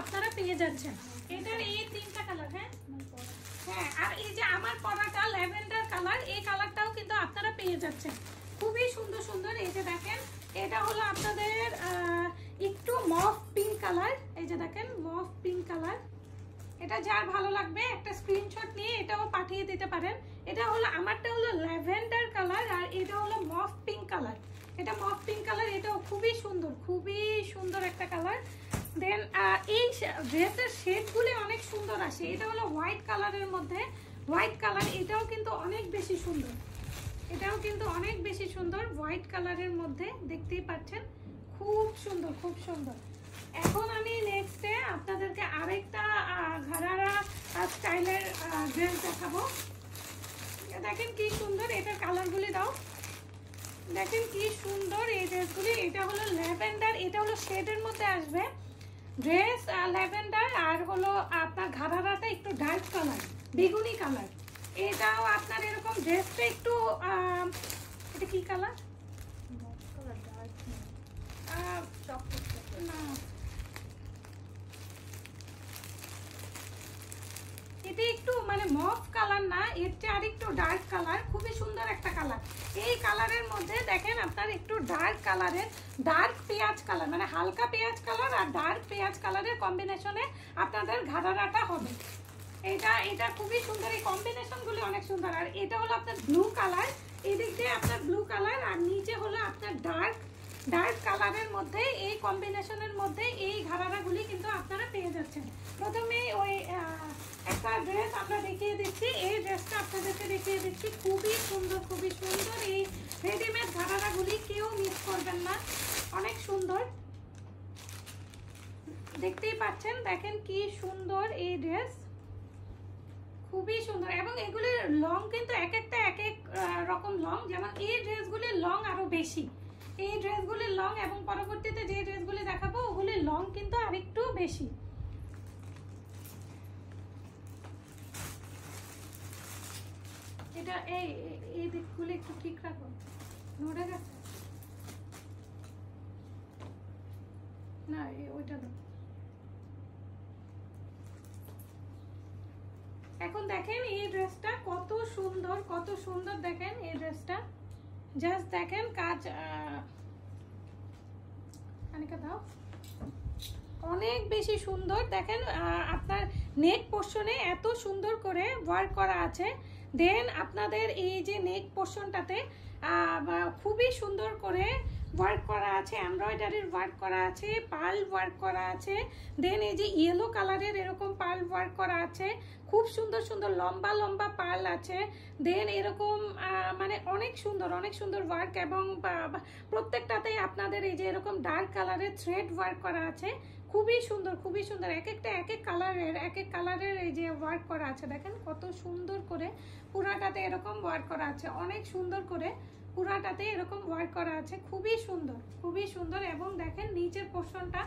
আপনারা পেয়ে যাচ্ছেন। এটার এই 3টা কালার। হ্যাঁ হ্যাঁ, আর এই যে আমার পরাটা ল্যাভেন্ডার কালার, এই কালারটাও কিন্তু আপনারা পেয়ে যাচ্ছেন। খুবই সুন্দর সুন্দর। এই যে দেখেন এটা হলো আপনাদের একটু মফ পিঙ্ক কালার। এই যে দেখেন মফ পিঙ্ক কালার। এটা যার ভালো লাগবে একটা স্ক্রিনশট নিয়ে এটাও পাঠিয়ে দিতে পারেন। এটা হলো আমারটা হলো ল্যাভেন্ডার কালার আর এটা হলো মফ পিঙ্ক কালার। এটা মফ পিঙ্ক কালার, এটাও খুবই সুন্দর, খুবই সুন্দর একটা কালার। দেন এই ড্রেসের শেডগুলি অনেক সুন্দর আসে। এটা হলো হোয়াইট কালারের মধ্যে, হোয়াইট কালার, এটাও কিন্তু অনেক বেশি সুন্দর। এটাও কিন্তু অনেক বেশি সুন্দর হোয়াইট কালারের মধ্যে, দেখতেই পাচ্ছেন খুব সুন্দর, খুব সুন্দর। এখন আমি নেক্সটে আপনাদেরকে আরেকটা ঘাড়ারা স্টাইলের ড্রেস দেখাবো। দেখেন কি সুন্দর, এটার কালারগুলি দাও। দেখেন কি সুন্দর এই ড্রেসগুলি। এটা হলো ল্যাভেন্ডার, এটা হলো শেডের মধ্যে আসবে ড্রেস, ল্যাভেন্ডার আর হলো আপনার ঘাড়ারাটা একটু ডার্ক কালার, বেগুনি কালার। এটাও আপনার এরকম ড্রেসটা একটু এটা কি কালার না, এটা একটু মানে মফ কালার না, এটা আর একটু ডার্ক কালার, খুবই সুন্দর একটা কালার। এই কালারের মধ্যে দেখেন আপনার একটু ডার্ক কালারের, ডার্ক পেঁয়াজ কালার মানে হালকা পেঁয়াজ কালার আর ডার্ক পেঁয়াজ কালারের কম্বিনেশনে আপনাদের ঘাড়ারাটা হবে। এটা খুবই সুন্দর, এই কম্বিনেশনগুলি অনেক সুন্দর। আর এটা হলো আপনার ব্লু কালার, এদিক দিয়ে আপনার ব্লু কালার আর নিচে হলো আপনার ডার্ক কালারের মধ্যে, এই কম্বিনেশনের মধ্যে এই ঘাড়ারাগুলি কিন্তু আপনারা পেয়ে যাচ্ছেন। প্রথমে ওই একটা ড্রেস আমরা দেখিয়ে দিচ্ছি, এই ড্রেসটা আপনাদেরকে দেখিয়ে দিচ্ছি, খুবই সুন্দর, খুবই সুন্দর। এই রেডিমেড ঘাড়ারাগুলি কেউ মিস করবেন না, অনেক সুন্দর, দেখতেই পাচ্ছেন। দেখেন কি সুন্দর এই ড্রেস, খুবই সুন্দর। এবং এগুলির লং কিন্তু এক একটা এক এক রকম লং, যেমন এই ড্রেসগুলির লং আরো বেশি, এই ড্রেসগুলির লং এবং পরবর্তীতে যে ড্রেসগুলি দেখাবো ওগুলির লং কিন্তু আরেকটু বেশি। এটা এই দিকগুলো একটু ঠিক রাখো, নড়ে গেছে না, ওইটা দাও। এখন দেখেন এই ড্রেসটা কত সুন্দর, কত সুন্দর। দেখেন এই ড্রেসটা জাস্ট দেখেন কাজ আনিকা দাও, অনেক বেশি সুন্দর। দেখেন আপনার নেক পোর্শনে এত সুন্দর করে ওয়ার্ক করা আছে। দেন আপনাদের এই যে নেক পোর্শনটাতে খুবই সুন্দর করে ওয়ার্ক করা আছে, এমব্রয়ডারির ওয়ার্ক করা আছে, পার্ল ওয়ার্ক করা আছে। দেন এই যে ইয়েলো কালারের এরকম পার্ল ওয়ার্ক করা আছে, খুব সুন্দর সুন্দর লম্বা লম্বা পার্ল আছে। দেন এরকম মানে অনেক সুন্দর, অনেক সুন্দর ওয়ার্ক। এবং প্রত্যেকটাতে আপনাদের এই যে এরকম ডার্ক কালারের থ্রেড ওয়ার্ক করা আছে, খুবই সুন্দর, খুবই সুন্দর। এক একটা এক এক কালারের এই যে ওয়ার্ক করা আছে, দেখেন কত সুন্দর করে পুরাটাতে এরকম ওয়ার্ক করা আছে, অনেক সুন্দর করে পুরাটাতে এরকম ওয়ার্ক করা আছে, খুবই সুন্দর, খুবই সুন্দর। এবং দেখেন নিচের পোর্শনটা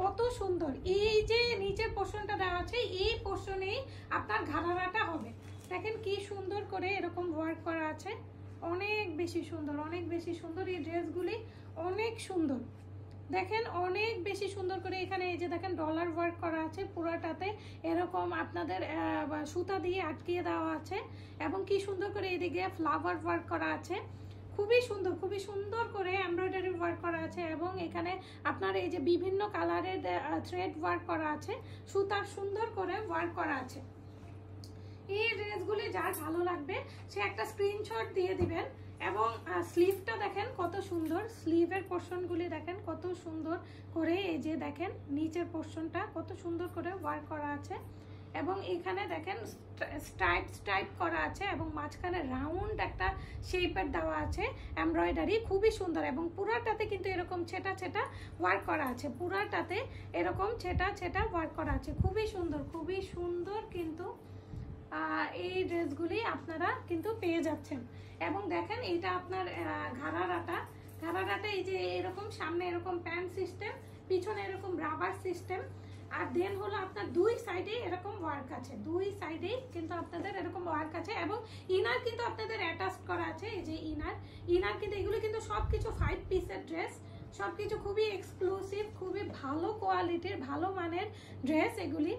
কত সুন্দর, এই যে নিচের পোর্শনটা দেওয়া আছে এই পোর্শনেই আপনার ঘাড়ারাটা হবে। দেখেন কি সুন্দর করে এরকম ওয়ার্ক করা আছে, অনেক বেশি সুন্দর, অনেক বেশি সুন্দর। এই ড্রেসগুলি অনেক সুন্দর, দেখেন অনেক বেশি সুন্দর করে। এখানে এই যে দেখেন ডলার ওয়ার্ক করা আছে, পুরোটাতে এরকম আপনাদের সুতা দিয়ে আটকিয়ে দেওয়া আছে। এবং কি সুন্দর করে এদিকে ফ্লাওয়ার ওয়ার্ক করা আছে, খুবই সুন্দর, খুবই সুন্দর করে এমব্রয়ডারি ওয়ার্ক করা আছে। এবং এখানে আপনার এই যে বিভিন্ন কালারের থ্রেড ওয়ার্ক করা আছে, সুতার সুন্দর করে ওয়ার্ক করা আছে। এই ড্রেসগুলি যার ভালো লাগবে সে একটা স্ক্রিনশট দিয়ে দিবেন। এবং স্লিভটা দেখেন কত সুন্দর, স্লিভের পোর্শনগুলি দেখেন কত সুন্দর করে, এই যে দেখেন নিচের পোর্শনটা কত সুন্দর করে ওয়ার্ক করা আছে। এবং এখানে দেখেন স্ট্রাইপ করা আছে এবং মাঝখানে রাউন্ড একটা শেপের দেওয়া আছে এমব্রয়ডারি, খুবই সুন্দর। এবং পুরাটাতে কিন্তু এরকম ছেটা ছেটা ওয়ার্ক করা আছে, পুরাটাতে এরকম ছেটা ছেটা ওয়ার্ক করা আছে, খুবই সুন্দর, খুবই সুন্দর। কিন্তু এই ড্রেসগুলি আপনারা কিন্তু পেয়ে যাচ্ছেন। এবং দেখেন এটা আপনার ঘাড়ারাটা এই যে এরকম সামনে এরকম প্যান্ট সিস্টেম, পিছনে এরকম রাবার সিস্টেম। আর দেন হলো আপনার দুই সাইডে এরকম ওয়ার্ক আছে, দুই সাইডেই কিন্তু আপনাদের এরকম ওয়ার্ক আছে। এবং ইনার কিন্তু আপনাদের অ্যাটাচ করা আছে, এই যে ইনার কিন্তু এগুলো কিন্তু সবকিছু 5 পিসের ড্রেস, সবকিছু খুবই এক্সক্লুসিভ, খুবই ভালো কোয়ালিটির ভালো মানের ড্রেস এগুলি,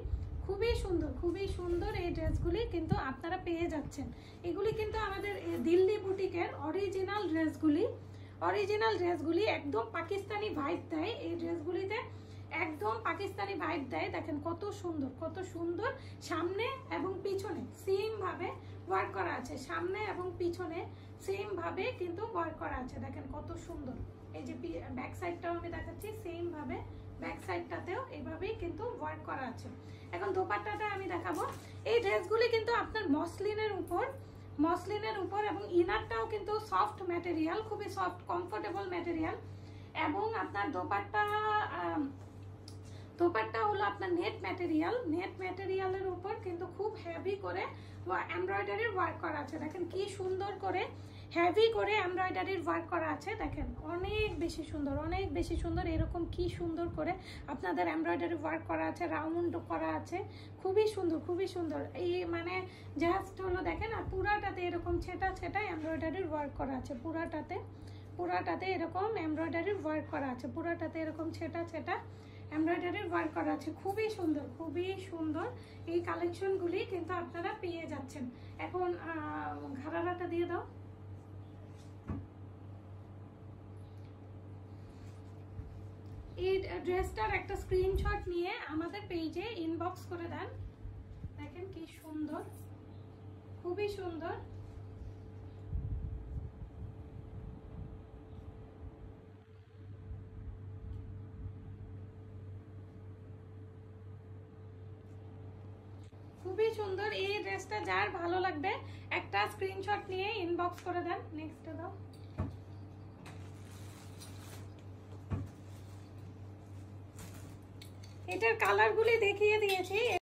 খুবই সুন্দর এই ড্রেসগুলি কিন্তু আপনারা পেয়ে যাচ্ছেন। এগুলি কিন্তু আমাদের দিল্লি বুটিকের অরিজিনাল ড্রেসগুলি একদম পাকিস্তানি ভাইব দেয়। এই ড্রেসগুলিতে একদম পাকিস্তানি ভাইব দেয়। দেখেন কত সুন্দর সামনে এবং পিছনে সেম ভাবে ওয়ার্ক করা আছে, সামনে এবং পিছনে সেম ভাবে কিন্তু ওয়ার্ক করা আছে। দেখেন কত সুন্দর। এই যে ব্যাক সাইডটাও আমি দেখাচ্ছি, সেম ভাবে ব্যাক সাইডটাতেও এইভাবেই কিন্তু ওয়ার্ক করা আছে। এখন দোপাট্টাটা আমি দেখাবো। এই ড্রেসগুলি কিন্তু আপনার মসলিনের উপর এবং ইনারটাও কিন্তু সফট ম্যাটেরিয়াল, খুবই সফট কমফোর্টেবল ম্যাটেরিয়াল। এবং আপনার দোপাট্টা হলো আপনার নেট ম্যাটেরিয়ালের উপর কিন্তু খুব হেভি করে এমব্রয়ডারির ওয়ার্ক করা আছে। দেখেন কি সুন্দর করে হেভি করে এমব্রয়ডারির ওয়ার্ক করা আছে। দেখেন অনেক বেশি সুন্দর এরকম কি সুন্দর করে আপনাদের এমব্রয়ডারি ওয়ার্ক করা আছে, রাউন্ড করা আছে, খুবই সুন্দর। এই মানে জাস্ট হলো দেখেন, আর পুরাটাতে এরকম ছেটা এমব্রয়ডারির ওয়ার্ক করা আছে। পুরাটাতে এরকম এমব্রয়ডারির ওয়ার্ক করা আছে, পুরাটাতে এরকম ছেটা এমব্রয়ডারির ওয়ার্ক করা আছে। খুবই সুন্দর এই কালেকশনগুলি কিন্তু আপনারা পেয়ে যাচ্ছেন। এখন ঘাড়াটা দিয়ে দাও। এই ড্রেসটার একটা স্ক্রিনশট নিয়ে আমাদের পেজে ইনবক্স করে দেন। দেখেন কি সুন্দর, খুবই সুন্দর। এই ড্রেসটা যার ভালো লাগবে একটা স্ক্রিনশট নিয়ে ইনবক্স করে দেন। নেক্সট দাও। এটার কালারগুলি দেখিয়ে দিয়েছি।